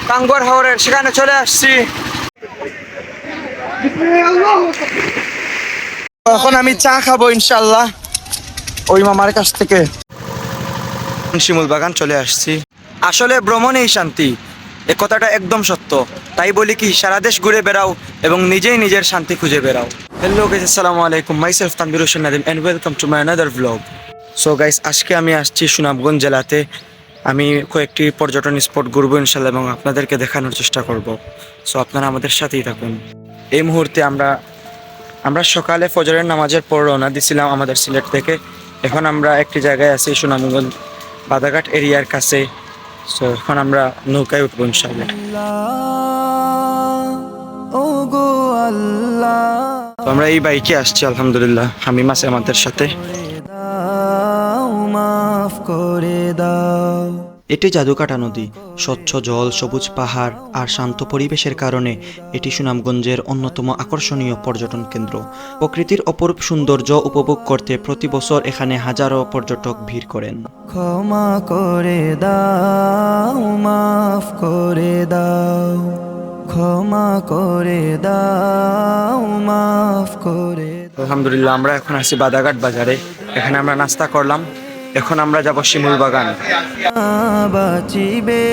টাঙ্গুয়ার হাওরের সেখানে চলে আসছি। এখন আমি চা খাবো ইনশাল্লাহ ওই মামার কাছ থেকে। শিমুল বাগান চলে আসছি। আসলে ভ্রমণেই শান্তি, এ কথাটা একদম সত্য। তাই বলি কি, সারা দেশ ঘুরে বেড়াও এবং নিজেই নিজের শান্তি খুঁজে বেড়াও। হ্যালো গাইস, আসসালামু আলাইকুম। Myself Tanvir Hossain Nadim and welcome to my another vlog. So guys, আজকে আমি আসছি সুনামগঞ্জ জেলাতে। আমি কয়েকটি পর্যটন স্পট ঘুরবো ইনশাল্লাহ এবং আপনাদেরকে দেখানোর চেষ্টা করব। সো আপনারা আমাদের সাথেই থাকুন। এই মুহূর্তে আমরা সকালে ফজরের নামাজের পর রওনা দিছিলাম আমাদের সিলেট থেকে। এখন আমরা একটি জায়গায় আছি সুনামগঞ্জ বাদাঘাট এরিয়ার কাছে। সো এখন আমরা নৌকায় উঠবো ইনশাল্লাহ। তো আমরা এই বাইকে আসছি আলহামদুলিল্লাহ, হামিম আছে আমাদের সাথে। এটি জাদুকাটা নদী। স্বচ্ছ জল, সবুজ পাহাড় আর শান্ত পরিবেশের কারণে এটি সুনামগঞ্জের অন্যতম আকর্ষণীয় পর্যটন কেন্দ্র। প্রকৃতির অপরূপ সৌন্দর্য উপভোগ করতে প্রতি বছর এখানে হাজারো পর্যটক ভিড় করেন। ক্ষমা করে দাও, মাফ করে দাও, ক্ষমা করে দাও, মাফ করে দাও। আলহামদুলিল্লাহ, আমরা এখন আছি বাদাঘাট বাজারে। এখানে আমরা নাস্তা করলাম। এখন আমরা যাব শিমুল বাগান। বাঁচিবে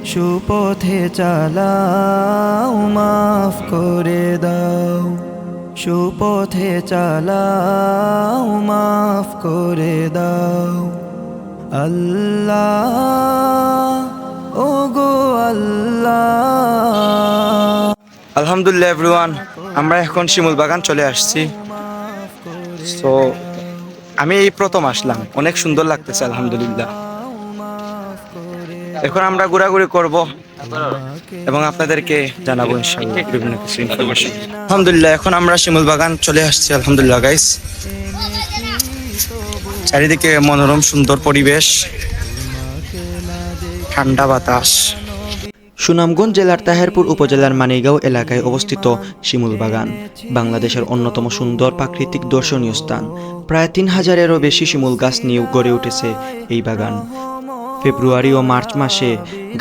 সুপথে চালাও, মাফ করে দাও, সুপথে চালাও, মাফ করে দাও। আল্লাহ, ও গো আল্লাহ। আলহামদুলিল্লাহ এভরিওয়ান, আমরা এখন শিমুল বাগান চলে আসছি। সো আমি এই প্রথম আসলাম, অনেক সুন্দর লাগতেছে আলহামদুলিল্লাহ। এখন আমরা ঘোরাঘুরি করব এবং আপনাদেরকে জানাবো ইনশাআল্লাহ বিভিন্ন কিছু ইনফরমেশন। আলহামদুলিল্লাহ, এখন আমরা শিমুল বাগান চলে আসছি আলহামদুলিল্লাহ গাইস। চারিদিকে মনোরম সুন্দর পরিবেশ, ঠান্ডা বাতাস। সুনামগঞ্জ জেলার তাহেরপুর উপজেলার মানিগাঁও এলাকায় অবস্থিত শিমুল বাগান বাংলাদেশের অন্যতম সুন্দর প্রাকৃতিক দর্শনীয় স্থান। প্রায় 3000-এরও বেশি শিমুল গাছ নিয়ে গড়ে উঠেছে এই বাগান। ফেব্রুয়ারি ও মার্চ মাসে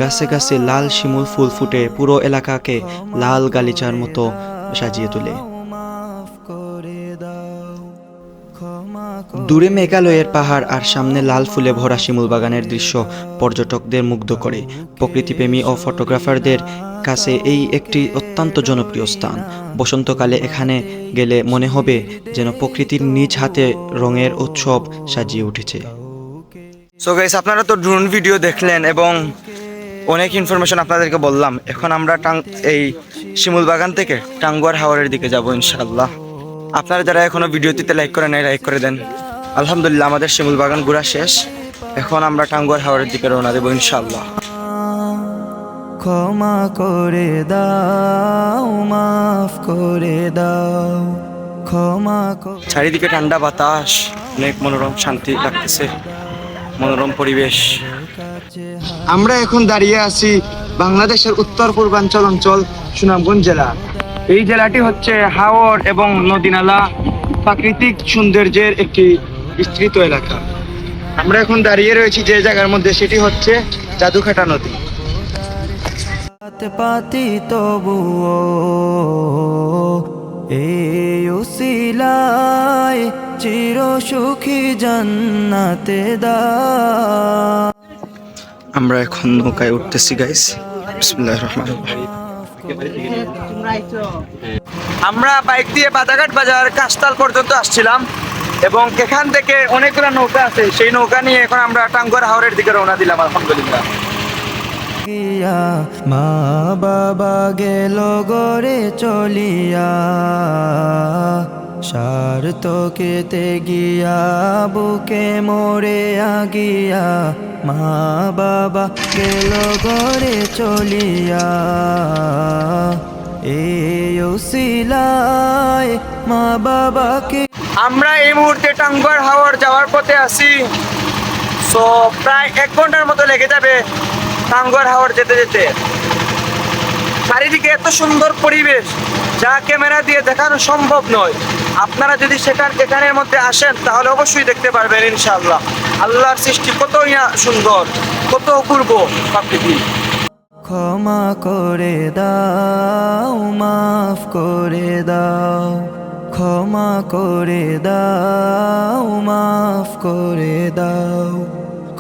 গাছে গাছে লাল শিমুল ফুল ফুটে পুরো এলাকাকে লাল গালিচার মতো সাজিয়ে তোলে। দূরে মেঘালয়ের পাহাড় আর সামনে লাল ফুলে ভরা শিমুল বাগানের দৃশ্য পর্যটকদের মুগ্ধ করে। প্রকৃতিপ্রেমী ও ফটোগ্রাফারদের কাছে এই একটি অত্যন্ত জনপ্রিয় স্থান। বসন্তকালে এখানে গেলে মনে হবে যেন প্রকৃতির নিজ হাতে রঙের উৎসব সাজিয়ে উঠেছে। সো গাইস, আপনারা তো ড্রোন ভিডিও দেখলেন এবং অনেক ইনফরমেশন আপনাদেরকে বললাম। এখন আমরা এই শিমুল বাগান থেকে টাঙ্গুয়ার হাওরের দিকে যাব ইনশাআল্লাহ। আপনারা যারা এখনো ভিডিওটিতে লাইক করে নাই, লাইক করে দেন। আলহামদুলিল্লাহ, আমাদের শিমুল বাগান ঘোরা শেষ। এখন আমরা টাঙ্গুয়ার হাওরের দিকে রওনা দেবো ইনশাআল্লাহ। ক্ষমা করে দাও, মাফ করে দাও, ক্ষমা করে। চারিদিকে ঠান্ডা বাতাস, অনেক মনোরম শান্তি লাগতেছে, মনোরম পরিবেশ। আমরা এখন দাঁড়িয়ে আছি বাংলাদেশের উত্তর পূর্বাঞ্চল অঞ্চল সুনামগঞ্জ জেলা। এই জেলাটি হচ্ছে হাওর এবং নদীনালা প্রাকৃতিক সৌন্দর্যের একটি বিস্তৃত এলাকা। আমরা এখন দাঁড়িয়ে রয়েছি যে জায়গার মধ্যে, সেটি হচ্ছে জাদুকাটা নদী। পাতি তবুও এই উসিলায় চির সুখী জান্নাতে দাও। আমরা এখন নৌকায় উঠতেছি গাইস। বিসমিল্লাহির রহমানির রহিম। আমরা বাইক দিয়ে বাদাঘাট বাজার কাশতাল পর্যন্ত আসছিলাম এবং এখান থেকে অনেকগুলো নৌকা আছে, সেই নৌকা নিয়ে এখন আমরা টাঙ্গুয়ার হাওরের দিকে রওনা দিলাম আলহামদুলিল্লাহ। মা বাবা গেল গড়ে চলিয়া, সার্থকেতে গিয়া বুকে মোরে আগিয়া। মা বাবা গেল গড়ে চলিয়া, এই উসিলায় মা বাবাকে। আমরা এই মুহূর্তে টাঙ্গুয়ার হাওর যাওয়ার পথে আছি। সো প্রায় 1 ঘন্টার মতো লেগে যাবে টাঙ্গুয়ার হাওর যেতে যেতে। চারিদিকে এত সুন্দর পরিবেশ যা ক্যামেরা দিয়ে দেখানো সম্ভব নয়। আপনারা যদি এখানের মধ্যে আসেন তাহলে অবশ্যই দেখতে পারবেন ইনশাআল্লাহ। আল্লাহর সৃষ্টি কতই না সুন্দর, কত অপূর্ব প্রকৃতি। ক্ষমা করে দাও, মাফ করে দাও, ক্ষমা করে দাও, মাফ করে দাও,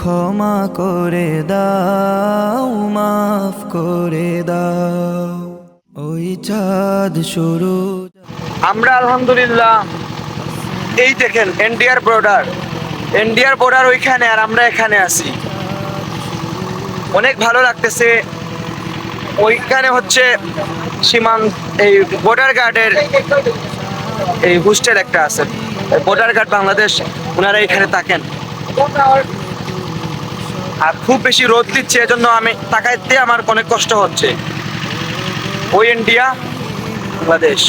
ক্ষমা করে দাও, মাফ করে দাও। ওই চাঁদ শুরু আমরা আলহামদুলিল্লাহ এই দেখেন ইন্ডিয়ার বর্ডার ওইখানে, আর আমরা এখানে আছি। অনেক ভালো লাগতেছে। ওইখানে হচ্ছে সীমান্ত, এই বর্ডার গার্ডের এই হোস্টেল একটা আছে, বর্ডার গার্ড বাংলাদেশ, ওনারা এখানে থাকেন। আর খুব বেশি রোদ দিচ্ছে, এজন্য আমি তাকাইতে আমার অনেক কষ্ট হচ্ছে। ওই ইন্ডিয়া বাংলাদেশ।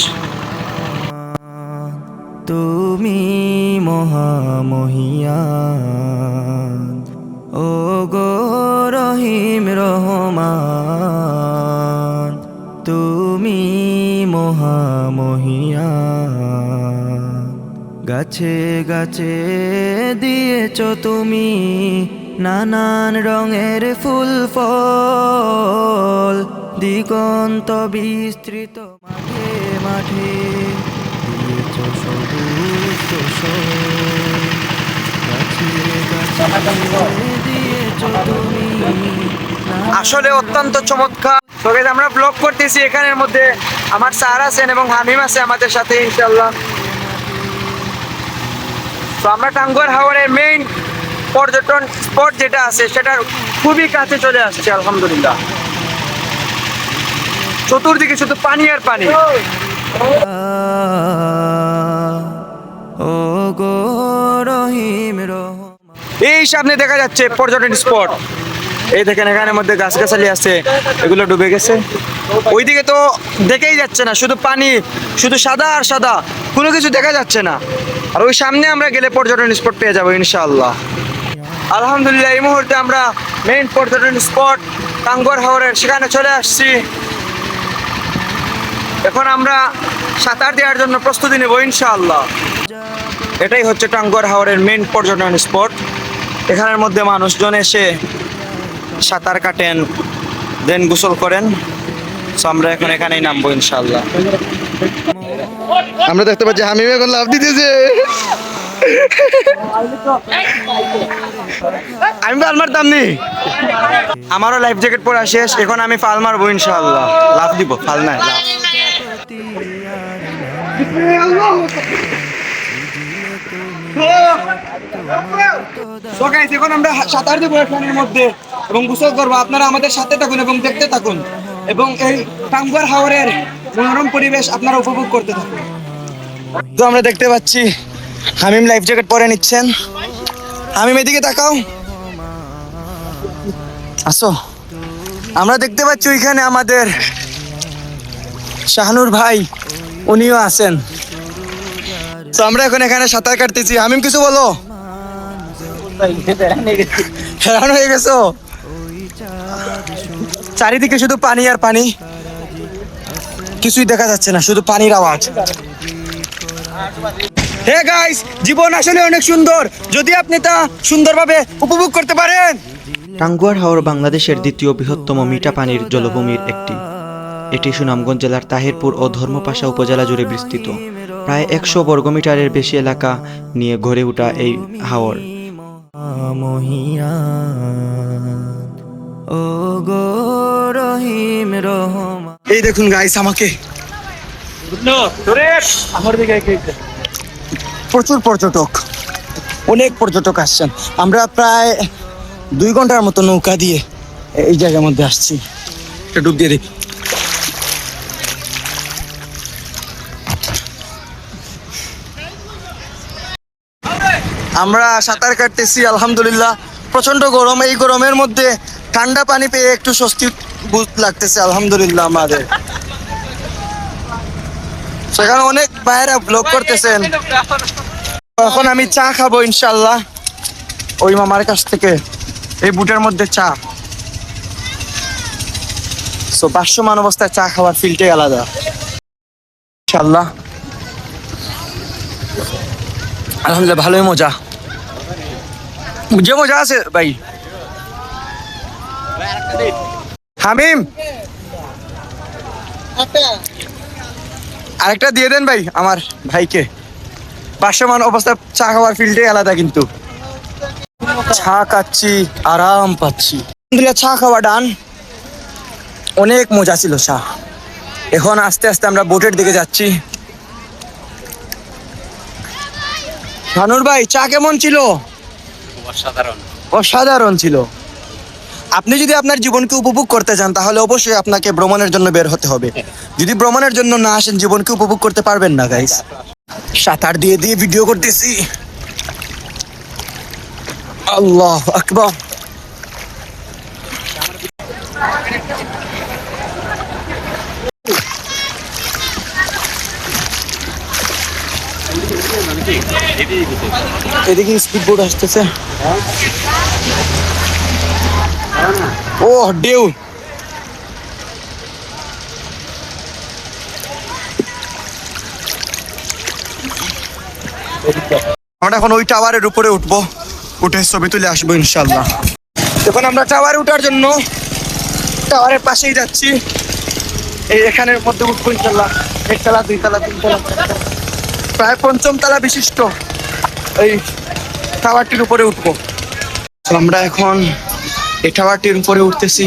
তুমি মহামহিয়ান, ও গো রহিম রহমান, তুমি মহামহিয়ান। গাছে গাছে দিয়েছ তুমি নানান রঙের ফুল ফল, দিগন্ত বিস্তৃত মাঠে মাঠে দিয়েছ সবুজ ফসল। গাছে গাছে দিয়েছ তুমি আসলে অত্যন্ত চমৎকার। তো guys, আমরা ব্লগ করতেছি এখানের মধ্যে। আমার স্যার আছেন এবং হামিম আছে আমাদের সাথে ইনশাআল্লাহ। তো আমরা টাঙ্গুয়ার হাওরের মেইন পর্যটন স্পট যেটা আছে সেটার খুবই কাছে চলে আসছে আলহামদুলিল্লাহ। চতুর্দিকে শুধু পানি আর পানি। ও গো রহিম রহমান। এই সামনে দেখা যাচ্ছে পর্যটন স্পট। এই দেখেন এখানের মধ্যে গাছগাছালি আছে, এগুলো ডুবে গেছে। ওইদিকে তো দেখেই যাচ্ছে না, শুধু পানি, শুধু সাদা আর সাদা, কোনো কিছু দেখা যাচ্ছে না। আর ওই সামনে আমরা গেলে পর্যটন স্পট পেয়ে যাবো ইনশাআল্লাহ। আলহামদুলিল্লাহ এই মুহূর্তে আমরা মেইন পর্যটন স্পট টাঙ্গুয়ার হাওরের সেখানে চলে আসছি। এখন আমরা সাঁতার দেওয়ার জন্য প্রস্তুতি নেব ইনশাআল্লাহ। এটাই হচ্ছে টাঙ্গুয়ার হাওরের মেইন পর্যটন স্পট। এখানের মধ্যে মানুষজন এসে সাঁতার কাটেন, দেন গোসল করেন। সো আমরা এখন এখানেই নামবো ইনশাআল্লাহ। আমরা দেখতে পাচ্ছি হামিম এখন লাফ দিতেছে। আমি পাল মারতাম নি, আমারও লাইফ জ্যাকেট পরা শেষ। এখন আমি পাল মারবো ইনশাআল্লাহ, লাফ দিব, পাল নাই লাফ। So guys, এখন আমরা সাঁতার দেবো এখানের মধ্যে এবং গোসল করবো। আপনারা আমাদের সাথে থাকুন এবং দেখতে থাকুন এবং এই টাঙ্গুয়ার হাওরের মনোরম পরিবেশ আপনারা উপভোগ করতে থাকুন। তো আমরা দেখতে পাচ্ছি হামিম লাইফ জ্যাকেট পরে নিচ্ছেন। হামিম এদিকে তাকাও, আসো। আমরা দেখতে পাচ্ছি ওইখানে আমাদের শাহানুর ভাই, উনিও আছেন। তো আমরা এখন এখানে সাঁতার কাটতেছি। হামিম কিছু বলো। হেরান হয়ে গেছো? চারিদিকে শুধু পানি আর পানি, কিছুই দেখা যাচ্ছে না, শুধু পানির আওয়াজ। হে গাইস, জীবন আসলে অনেক সুন্দর যদি আপনি তা সুন্দরভাবে উপভোগ করতে পারেন। টাঙ্গুয়ার হাওর বাংলাদেশের দ্বিতীয় বৃহত্তম মিঠা পানির জলভূমির একটি। এটি সুনামগঞ্জ জেলার তাহিরপুর ও ধর্মপাশা উপজেলা জুড়ে বিস্তৃত। প্রায় 100 বর্গমিটারের বেশি এলাকা নিয়ে গড়ে ওঠা এই হাওর। ও গো রহিম রহমান। এই দেখুন গাইস, আমাকে প্রচুর পর্যটক, অনেক পর্যটক আসছেন। আমরা প্রায় 2 ঘন্টার মতো নৌকা দিয়ে এই জায়গার মধ্যে আসছি। একটা ডুব দিয়ে দেখি। আমরা সাঁতার কাটতেছি আলহামদুলিল্লাহ। প্রচন্ড গরম, এই গরমের মধ্যে ঠান্ডা পানি পেয়ে একটু স্বস্তি বোধ লাগতেছে আলহামদুলিল্লাহ আমাদের। সেখানে অনেক বাইরে ব্লগ করতেছেন। এখন আমি চা খাবো ইনশাল্লাহ ওই মামার কাছ থেকে। এই বুটের মধ্যে চা, সো ভাসমান অবস্থায় চা খাওয়ার ফিলটাই আলাদা ইনশাল্লাহ। আলহামদুলিল্লাহ ভালোই মজা, যে মজা আছে ভাই। হামিম আরেকটা দিয়ে দেন ভাই আমার ভাইকে। ভাসমান অবস্থা চা খাওয়ার ফিল্ডে আলাদা, কিন্তু চা খাচ্ছি, আরাম পাচ্ছি। আলহামদুলিল্লাহ চা খাওয়া ডান, অনেক মজা ছিল চা। এখন আস্তে আস্তে আমরা বোটের দিকে যাচ্ছি। শানুর ভাই চা কেমন ছিল? অসাধারণ। অসাধারণ ছিল। আপনি যদি আপনার জীবনকে উপভোগ করতে চান তাহলে অবশ্যই আপনাকে ভ্রমণের জন্য বের হতে হবে। যদি ভ্রমণের জন্য না আসেন জীবনকে উপভোগ করতে পারবেন না গাইস। সাঁতার দিয়ে দিয়ে ভিডিও করতেছি। আল্লাহ আকবার। এদিকে স্পিড বোট আসতেছে। ও ঢেউ। আমরা এখন ওই টাওয়ারের উপরে উঠবো, উঠে ছবি তুলে আসবো ইনশাল্লাহ। এখন আমরা টাওয়ারে উঠার জন্য টাওয়ারের পাশেই যাচ্ছি। এই এখানের মধ্যে উঠবো ইনশাল্লাহ। 1 তলা 2 তলা 3 তলা প্রায় 5ম তলা বিশিষ্ট এই টাওয়ারটির উপরে উঠবো। তো আমরা এখন এই টাওয়ারটির উপরে উঠতেছি।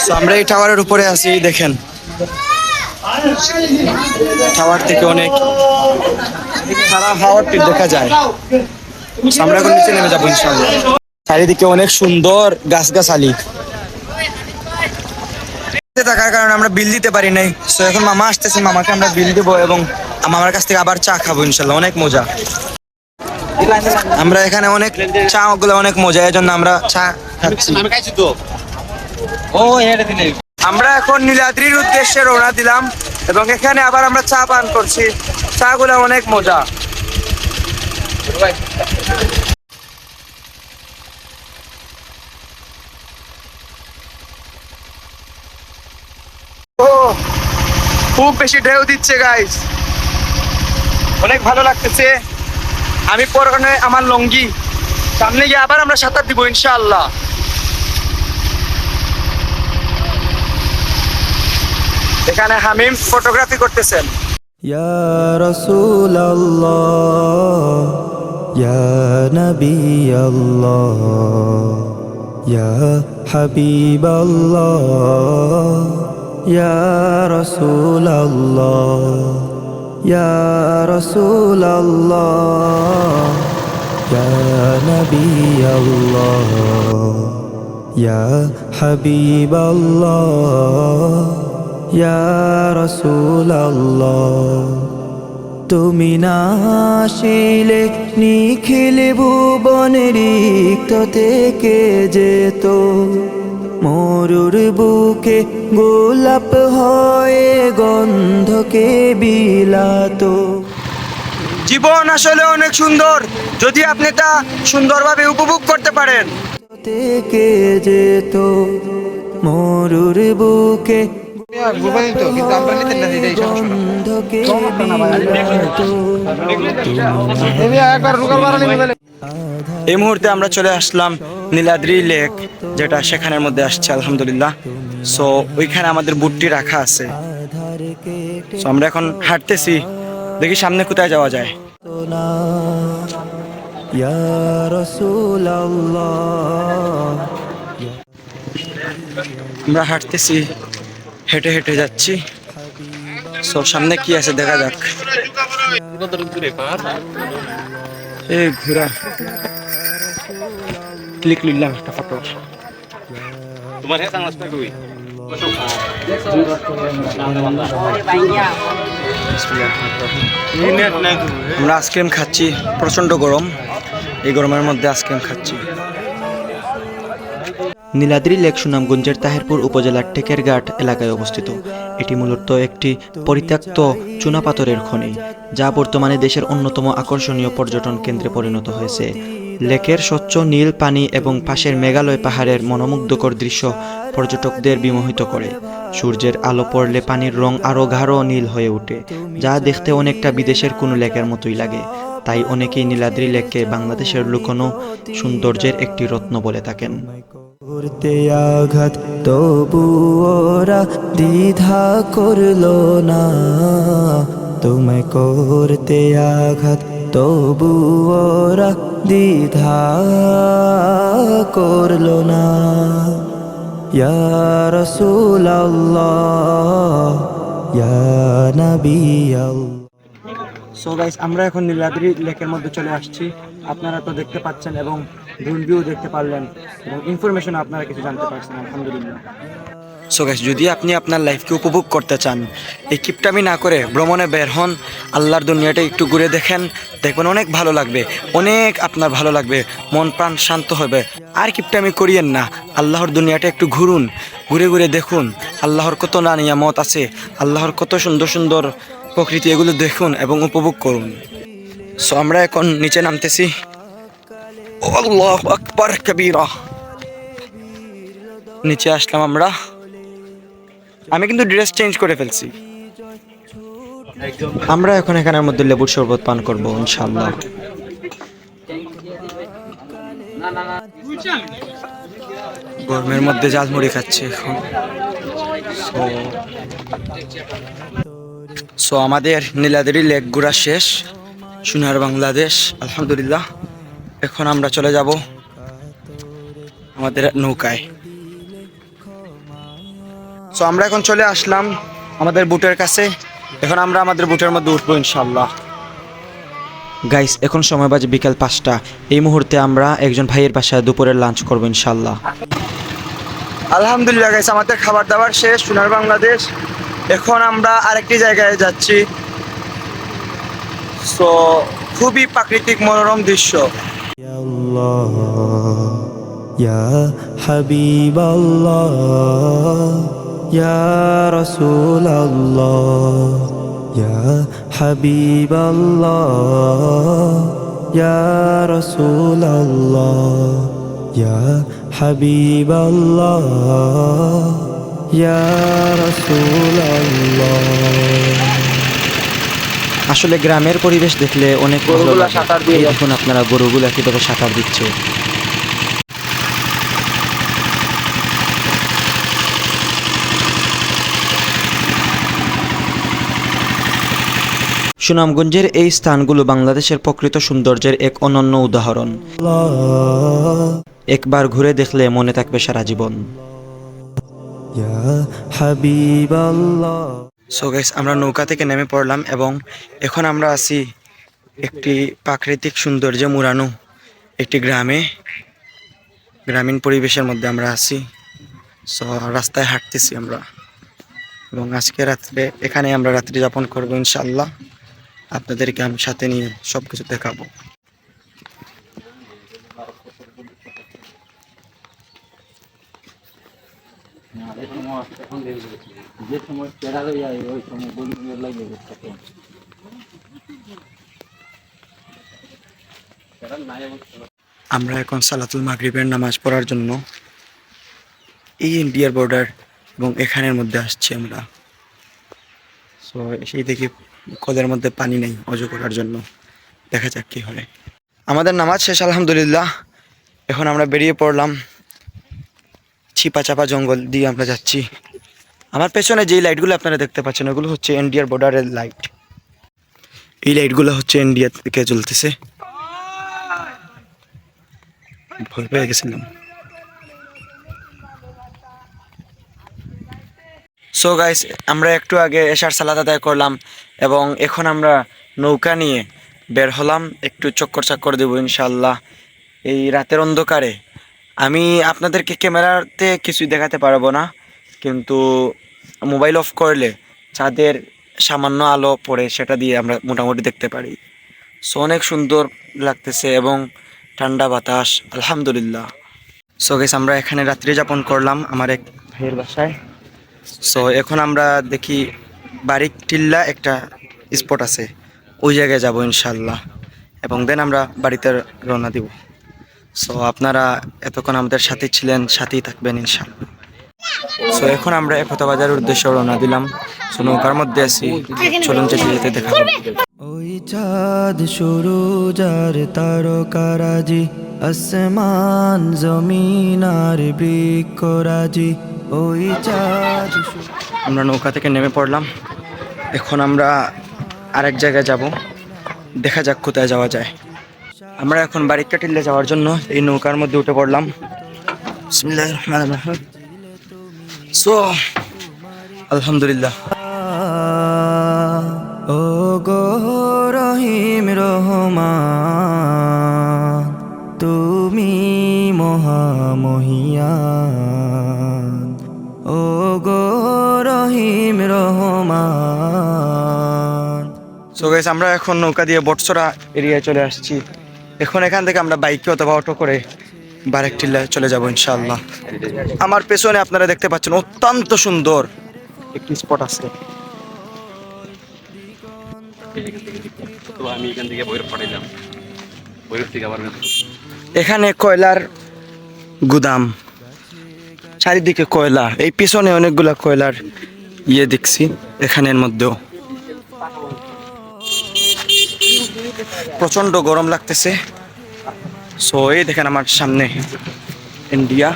So, আমরা এই টাওয়ারের উপরে আছি, দেখেন টাওয়ার থেকে অনেক সারা হাওয়ারটি দেখা যায়। So, আমরা এখন নিচে নেমে যাবো ইনশাআল্লাহ। চারিদিকে অনেক সুন্দর গাছগাছালি থাকার কারণে আমরা বিল দিতে পারি নাই। সো এখন মামা আসতেছে, মামাকে আমরা বিল দেবো এবং মামার কাছ থেকে আবার চা খাবো ইনশাল্লাহ। অনেক মজা, আমরা এখানে অনেক চা গুলো অনেক মজা, এই জন্য আমরা চা খাচ্ছি। আমরা এখন নীলাদ্রির উদ্দেশ্যে রওনা দিলাম এবং এখানে আবার আমরা চা পান করছি। চা গুলো অনেক মজা। ও খুব বেশি ঢেউ দিচ্ছে গাইস, অনেক ভালো লাগতেছে। আমি পরনে আমার লঙ্গি, সামনে গিয়ে আবার আমরা সাঁতার দিব ইনশাআল্লাহ। এখানে হামিম ফটোগ্রাফি করতেছেন। ইয়া রাসূলুল্লাহ, ইয়া নবী আল্লাহ, ইয়া হাবিবাল্লাহ, ইয়া রাসূলুল্লাহ, ইয়া রাসূলুল্লাহ, ইয়া নবী আল্লাহ, ইয়া হাবিবাল্লাহ, ইয়া রাসূলুল্লাহ। তুমি না আসিলে নিখিল ভুবন রিক্ত থেকে যেত, মরুর বুকে গোলাপ হয়ে গন্ধকে বিলাতো। জীবন আসলে অনেক সুন্দর যদি আপনি তা সুন্দরভাবে উপভোগ করতে পারেন। থেকে যেত মরুর বুকে গন্ধকে বিলাতো। এই মুহূর্তে আমরা চলে আসলাম নীলাদ্রি লেক, যেটা সেখানের মধ্যে আসছে আলহামদুলিল্লাহ। সো ওইখানে আমাদের বুটটি রাখা আছে। সো আমরা এখন হাঁটতেছি, দেখি সামনে কোথায় যাওয়া যায়। ইয়া রাসূলুল্লাহ, আমরা হাঁটতেছি, হেঁটে হেঁটে যাচ্ছি। সো সামনে কি আছে দেখা যাক। এই ঘোরা ক্লিক নিলাম একটা ফটো। আমরা আইসক্রিম খাচ্ছি, প্রচন্ড গরম, এই গরমের মধ্যে আইসক্রিম খাচ্ছি। নীলাদ্রি লেক সুনামগঞ্জের তাহিরপুর উপজেলার টেকেরঘাট এলাকায় অবস্থিত। এটি মূলত একটি পরিত্যক্ত চুনাপাথরের খনি, যা বর্তমানে দেশের অন্যতম আকর্ষণীয় পর্যটন কেন্দ্রে পরিণত হয়েছে। লেকের স্বচ্ছ নীল পানি এবং পাশের মেঘালয় পাহাড়ের মনোমুগ্ধকর দৃশ্য পর্যটকদের বিমোহিত করে। সূর্যের আলো পড়লে পানির রং আরও গাঢ় নীল হয়ে ওঠে, যা দেখতে অনেকটা বিদেশের কোনো লেকের মতোই লাগে। তাই অনেকেই নীলাদ্রি লেককে বাংলাদেশের লুকোনো সৌন্দর্যের একটি রত্ন বলে থাকেন। করতে আঘাত তবু ওরা দ্বিধা করলো না, তোমায় করতে আঘাত তবু ওরা দ্বিধা করলো না। ইয়া রাসূলুল্লাহ ইয়া নবী আল্লাহ। সো গাইস, আমরা এখন নীলাদ্রি লেকের মধ্যে চলে আসছি। আপনারা তো দেখতে পাচ্ছেন এবং ভিউ দেখতে পারলেন এবং ইনফরমেশন আপনারা কিছু জানতে পারছেন, আলহামদুলিল্লাহ। সো গাইস, যদি আপনি আপনার লাইফকে উপভোগ করতে চান, এই কিপটামি না করে ভ্রমণে বের হন, আল্লাহর দুনিয়াটা একটু ঘুরে দেখেন, দেখবেন অনেক ভালো লাগবে, অনেক আপনার ভালো লাগবে, মন প্রাণ শান্ত হবে। আর কিপটামি করিয়েন না, আল্লাহর দুনিয়াটা একটু ঘুরুন, ঘুরে ঘুরে দেখুন আল্লাহর কত না নিয়ামত আছে, আল্লাহর কত সুন্দর সুন্দর প্রকৃতি, এগুলো দেখুন এবং উপভোগ করুন। সো আমরা এখন নিচে নামতেছি। আল্লাহু আকবার কবীরা। নিচে আসলাম আমরা। আমি কিন্তু ড্রেস চেঞ্জ করে ফেলছি। আমরা এখন এখানের মধ্যে লেবুর শরবত পান করব ইনশাআল্লাহ। গরমের মধ্যে ঝালমুড়ি খাচ্ছি এখন। সো আমাদের নীলাদ্রি লেক ঘোরা শেষ, সোনার বাংলাদেশ, আলহামদুলিল্লাহ। এখন আমরা চলে যাব আমাদের নৌকায়। সো আমরা এখন চলে আসলাম আমাদের বুটের কাছে। এখন আমরা আমাদের বুটের মধ্যে উঠবো ইনশাআল্লাহ। গাইস, এখন সময় বাজে বিকাল 5টা। এই মুহূর্তে আমরা একজন ভাইয়ের বাসায় দুপুরের লাঞ্চ করবো ইনশাআল্লাহ। আলহামদুলিল্লাহ গাইস, আমাদের খাবার দাবার শেষ, সোনার বাংলাদেশ। এখন আমরা আরেকটি জায়গায় যাচ্ছি। সো খুবই প্রাকৃতিক মনোরম দৃশ্য। ইয়া আল্লাহ ইয়া হাবিবাল্লাহ ইয়া রাসূলুল্লাহ ইয়া হাবিবাল্লাহ ইয়া রাসূলুল্লাহ ইয়া হাবিবাল্লাহ ইয়া রাসূলুল্লাহ। আসলে গ্রামের পরিবেশ দেখলে অনেক ভালো গরুগুলা লাগে। সাঁতার দিয়ে এই যাচ্ছে। দেখুন আপনারা গরুগুলা কিভাবে সাঁতার দিচ্ছে। সুনামগঞ্জের এই স্থানগুলো বাংলাদেশের প্রকৃত সৌন্দর্যের এক অনন্য উদাহরণ। একবার ঘুরে দেখলে মনে থাকবে সারা জীবন। ইয়া হাবিবাল্লাহ। সো গাইস, আমরা নৌকা থেকে নেমে পড়লাম এবং এখন আমরা আছি একটি প্রাকৃতিক সৌন্দর্যে মুড়ানো একটি গ্রামে, গ্রামীণ পরিবেশের মধ্যে আমরা আছি। সো রাস্তায় হাঁটতেছি আমরা এবং আজকে রাত্রে এখানে আমরা রাত্রি যাপন করবো ইনশাআল্লাহ। আপনাদেরকে আমি সাথে নিয়ে সব কিছু দেখাবো। আমরা এখন সালাতুল মাগরিবের নামাজ পড়ার জন্য এই ইন্ডিয়ার বর্ডার এবং এখানের মধ্যে আসছি আমরা। সো সেই দেখি কলের মধ্যে পানি নেই অজু করার জন্য, দেখা যাক কি হয়। আমাদের নামাজ শেষ আলহামদুলিল্লাহ। এখন আমরা বেরিয়ে পড়লাম। ছিপা চাপা জঙ্গল দিয়ে আমরা যাচ্ছি। আমার পেছনে যেই লাইটগুলো আপনারা দেখতে পাচ্ছেন ওগুলো হচ্ছে ইন্ডিয়ার বর্ডারের লাইট। এই লাইটগুলো হচ্ছে ইন্ডিয়া থেকে জ্বলতেছে। ভয় পেয়ে গেছিলাম। সো গাইস, আমরা একটু আগে এশার সালাত আদায় করলাম এবং এখন আমরা নৌকা নিয়ে বের হলাম, একটু চক্কর চাক্কর দেবো ইনশাআল্লাহ এই রাতের অন্ধকারে। আমি আপনাদেরকে ক্যামেরাতে কিছুই দেখাতে পারবো না, কিন্তু মোবাইল অফ করলে চাঁদের সামান্য আলো পড়ে সেটা দিয়ে আমরা মোটামুটি দেখতে পারি। সো অনেক সুন্দর লাগতেছে এবং ঠান্ডা বাতাস, আলহামদুলিল্লাহ। সো গাইস আমরা এখানে রাত্রি যাপন করলাম আমার এক ভাইয়ের বাসায়। সো এখন আমরা দেখি বারিক টিল্লা একটা স্পট আছে, ওই জায়গায় যাব ইনশাল্লাহ, এবং দেন আমরা বাড়িতে রওনা দিব। সো আপনারা এতক্ষণ আমাদের সাথে ছিলেন, সাথেই থাকবেন ইনশাল্লাহ। সো এখন আমরা একতা বাজারের উদ্দেশ্যে রওনা দিলাম। সো নৌকার মধ্যে আছি, চলুন যেতে যেতে দেখা হবে। ওই চাঁদ সূরজ আর তারকারাজি, আসমান জমিন আর বৃক্ষরাজি, ওই চাঁদ আমরা নৌকা থেকে নেমে পড়লাম। এখন আমরা আরেক জায়গায় যাব, দেখা যাক কোথায় যাওয়া যায়। আমরা এখন বারিকা টিল্লা যাওয়ার জন্য এই নৌকার মধ্যে উঠে পড়লাম। বিসমিল্লাহির রহমানির রহিম। সো আলহামদুলিল্লাহ। ও গো রহিম রহমান, তুমি মহামহিয়ান। ও গো রহিম রহমান। সো গাইস আমরা এখন নৌকা দিয়ে বটসরা এরিয়ায় চলে আসছি। এখন এখান থেকে আমরা বাইকে অথবা অটো করে বারেক টিল্লায় চলে যাব ইনশাআল্লাহ। আমার পেছনে আপনারা দেখতে পাচ্ছেন অত্যন্ত সুন্দর একটি স্পট আছে। তো আমি এখান থেকে বইয়ের পাঠাইলাম, বইয়ের থেকে আবার এখানে কয়লার গুদাম, চারিদিকে কয়লা, এই পিছনে অনেকগুলা কয়লার দেখছি এখানের মধ্যেও। প্রচন্ড গরম লাগতেছে। সো এই দেখেন আমার সামনে ইন্ডিয়া,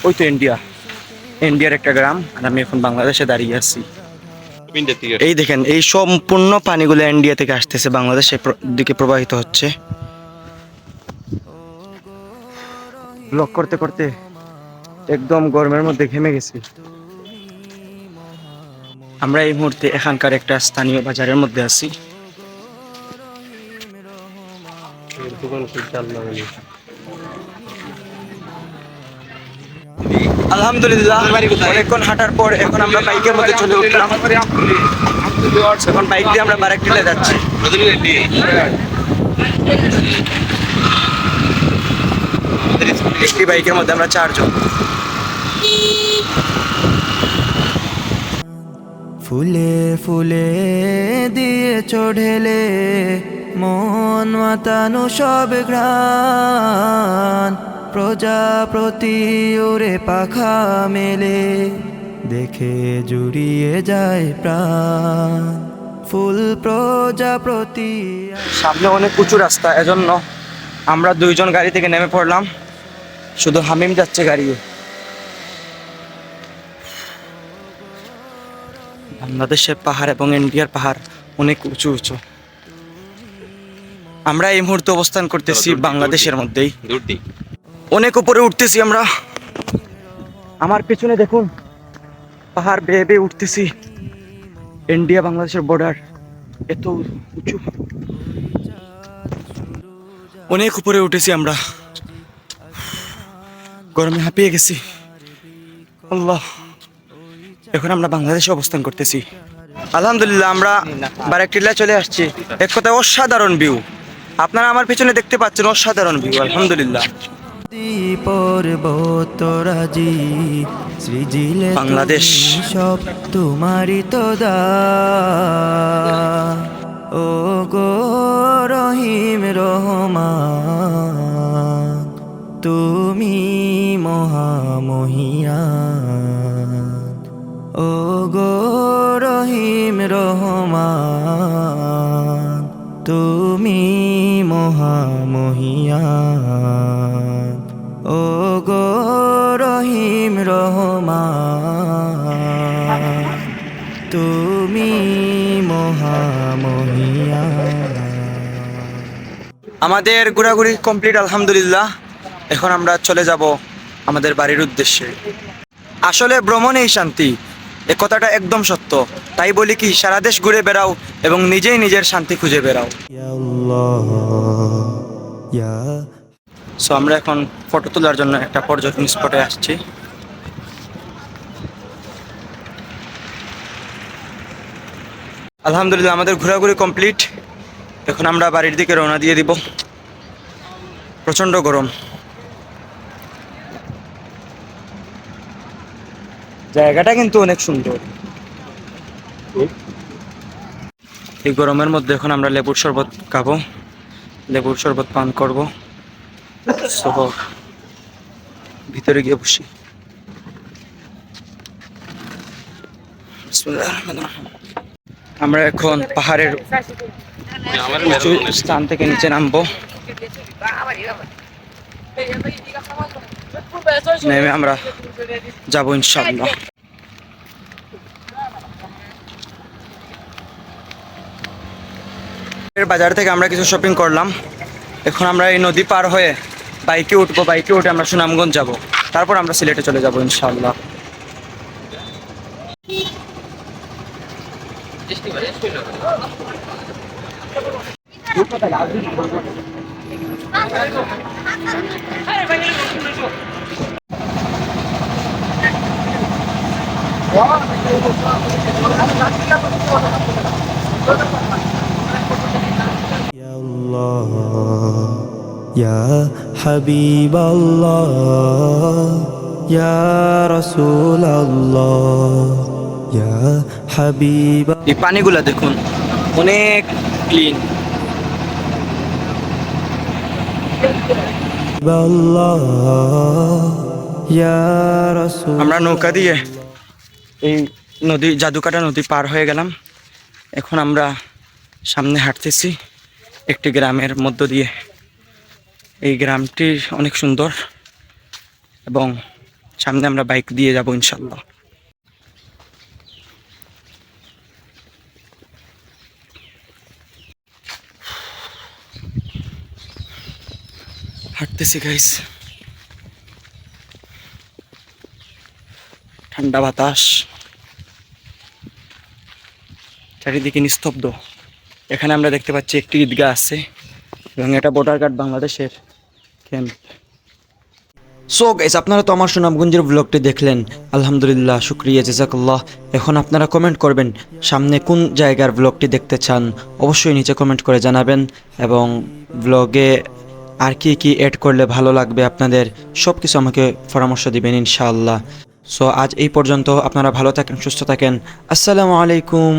ওই তো ইন্ডিয়ার একটা গ্রাম, আর আমি এখন বাংলাদেশে দাঁড়িয়ে আছি। ইন্ডিয়া থেকে এই দেখেন এই সম্পূর্ণ পানিগুলো ইন্ডিয়া থেকে আসতেছে, বাংলাদেশের দিকে প্রবাহিত হচ্ছে। ব্লক করতে করতে একদম গরমের মধ্যে ঘেমে গেছি। আমরা এই মুহূর্তে এখানকার একটা স্থানীয় বাজারের মধ্যে আছি। দোকান খুলতে আল্লাহ বলি। আলহামদুলিল্লাহ অনেকক্ষণ হাঁটার পর এখন আমরা বাইকের মধ্যে চলে উঠলাম। এখন বাইক দিয়ে আমরা বারেক টিল্লা যাচ্ছি। একটি বাইকের মধ্যে আমরা 4 জন। ফুলে ফুলে দিয়ে চढ़ेले মন মাতানো সব ঘ্রাণ, প্রজাপতি ওরে পাখা মেলে, দেখে জুড়িয়ে যায় প্রাণ। ফুল প্রজাপতি সামনে অনেক উঁচু রাস্তা, এজন্য আমরা 2 জন গাড়ি থেকে নেমে পড়লাম, শুধু হামিম যাচ্ছে গাড়ি। বাংলাদেশের পাহাড় এবং ইন্ডিয়ার পাহাড় অনেক উঁচু উঁচু। আমরা এই মুহূর্তে অবস্থান করতেছি বাংলাদেশের মধ্যেই, দূর দিই অনেক উপরে উঠতেছি আমরা। আমার পেছনে দেখুন পাহাড় বেয়ে বেয়ে উঠতেছি। ইন্ডিয়া বাংলাদেশের বর্ডার এত উঁচু, অনেক উপরে উঠেছি আমরা, গরমে হাঁপিয়ে গেছি। আল্লাহ, এখন আমরা বাংলাদেশে অবস্থান করতেছি। আলহামদুলিল্লাহ আমরা বারেক টিল্লায় চলে আসছি। এক কথায় অসাধারণ ভিউ, আপনারা আমার পিছনে দেখতে পাচ্ছেন, অসাধারণ ভিউ। আলহামদুলিল্লাহ পর্বতরাজি, সৃজিলে বাংলাদেশ। তুমি সব তোমারই তো দান। ও গো রহিম রহমান, তুমি মহামহিয়ান। ও গো রহিম রহমান, তুমি মহামহিয়ান। ও গো রহিম রহমান, তুমি মহামহিয়ান। আমাদের ঘোরাঘুরি কমপ্লিট আলহামদুলিল্লাহ। এখন আমরা চলে যাব আমাদের বাড়ির উদ্দেশ্যে। আসলে ভ্রমণেই শান্তি, এ কথাটা একদম সত্য। তাই বলি কি, সারা দেশ ঘুরে বেড়াও এবং নিজেই নিজের শান্তি খুঁজে বেড়াও। ইয়া আল্লাহ, ইয়া সো আমরা এখন ফটো তোলার জন্য একটা পর্যটন স্পটে আসছি। আলহামদুলিল্লাহ আমাদের ঘোরাঘুরি কমপ্লিট। এখন আমরা বাড়ির দিকে রওনা দিয়ে দিব। প্রচণ্ড গরম, জায়গাটা কিন্তু অনেক সুন্দর। এই গরমের মধ্যে এখন আমরা লেবুর শরবত খাবো, লেবুর শরবত পান করব। So, ভিতরে গিয়ে বসি। বিসমিল্লাহির রহমানির রহিম। আমরা এখন পাহাড়ের আমার উঁচু স্থান থেকে নিচে নামবো। নেমে আমরা যাবো ইনশাআল্লাহ। এর বাজার থেকে আমরা কিছু শপিং করলাম। এখন আমরা এই নদী পার হয়ে বাইকে উঠবো, বাইকে উঠে আমরা সুনামগঞ্জ যাব, তারপর আমরা সিলেটে চলে যাব ইনশাআল্লাহ। Ya Allah, Ya Habib Allah, Ya Rasul Allah, Ya Habib এই পানিগুলা দেখুন, অনেক ক্লিন। Allah, Ya Rasul আমরা নৌকা দিয়ে এই নদী, জাদুকাটা নদী পার হয়ে গেলাম। এখন আমরা সামনে হাঁটতেছি একটি গ্রামের মধ্য দিয়ে। এই গ্রামটি অনেক সুন্দর এবং সামনে আমরা বাইক দিয়ে যাব ইনশাল্লাহ। হাঁটতেছি গাইস, ঠান্ডা বাতাস, চারিদিকে নিস্তব্ধ। এখানে আমরা দেখতে পাচ্ছি একটি ঈদগাহ আছে এবং এটা বর্ডার গার্ড বাংলাদেশের ক্যাম্প। সো গাইস, আপনারা তো আমার সুনামগঞ্জের ব্লগটি দেখলেন, আলহামদুলিল্লাহ, শুক্রিয়া, জাযাকাল্লাহ। এখন আপনারা কমেন্ট করবেন সামনে কোন জায়গার ব্লগটি দেখতে চান, অবশ্যই নিচে কমেন্ট করে জানাবেন। এবং ব্লগে আর কি কি অ্যাড করলে ভালো লাগবে আপনাদের, সব কিছু আমাকে পরামর্শ দিবেন ইনশাআল্লাহ। সো আজ এই পর্যন্ত, আপনারা ভালো থাকেন, সুস্থ থাকেন। আসসালামু আলাইকুম।